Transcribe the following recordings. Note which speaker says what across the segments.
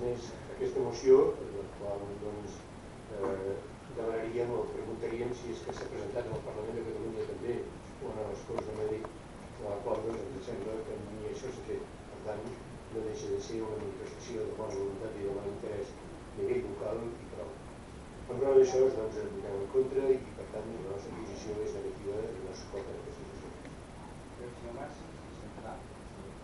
Speaker 1: més, aquesta moció, la qual demanaríem o preguntaríem si és que s'ha presentat en el Parlament de Catalunya també o en les Corts de Madrid, la qual ens sembla que ni això s'ha fet. Per tant, no deixa de ser una manifestació de bona voluntat i de bon interès a nivell local i prou. Per raó d'això, doncs, ens votem en contra i, per tant, la nostra posició és negativa i no suporta aquesta moció.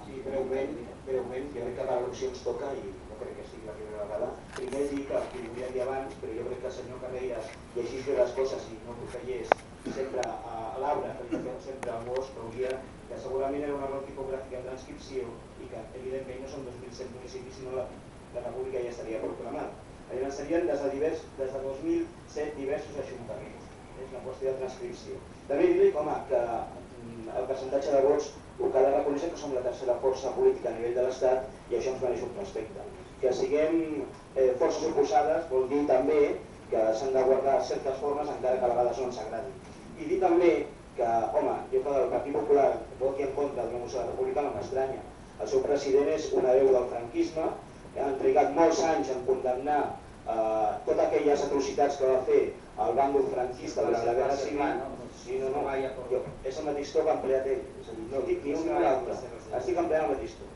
Speaker 2: Sí, breument, jo crec que l'elecció ens toca i no crec que sigui la primera vegada. Primer dir que ho volia dir abans, però jo crec que el senyor Carreras llegís bé les coses i no creiés sempre a l'arbre, perquè sempre al bosc, hauria que segurament era un error tipogràfic en transcripció i que evidentment no són 2.100 municipis, sinó la república ja estaria proclamada. Llavors serien des de 2007 diversos ajuntaments. És una qüestió de transcripció. També dir-li, home, que el percentatge de vots ho cal reconèixer que som la tercera força política a nivell de l'Estat i això ens mereix un respecte. Que siguem forces oposades vol dir també que s'han de guardar certes formes encara que a vegades no ens agradin. I dir també que, home, jo que el Partit Popular voti en contra d'una moció de la República no m'estranya. El seu president és una veu del franquisme, que han trigat molts anys en condemnar totes aquelles atrocitats que va fer el bàndol franquista durant la Guerra Civil. Sí, no, és el mateix to que ha empleat ell, és a dir, no dic ni un ni l'altre, estic empleant el mateix to.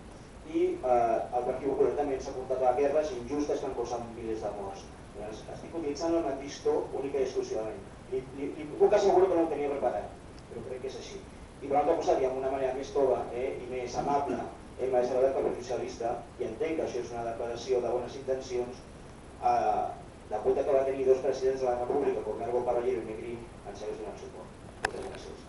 Speaker 2: I el Partit Popular també s'ha portat a guerres injustes que han causat milers de morts. Estic utilitzant el mateix to única i exclusivament. Li puc assegurar que no ho tenia preparat, però crec que és així. I per l'altre costat, i amb una manera més tova i més amable, m'ha agradat que el Partit Socialista, i entenc que això és una declaració de bones intencions, de compte que va tenir dos presidents de la República, com Carbo Caballero i Negrín, ens hagués donat suport. Moltes gràcies.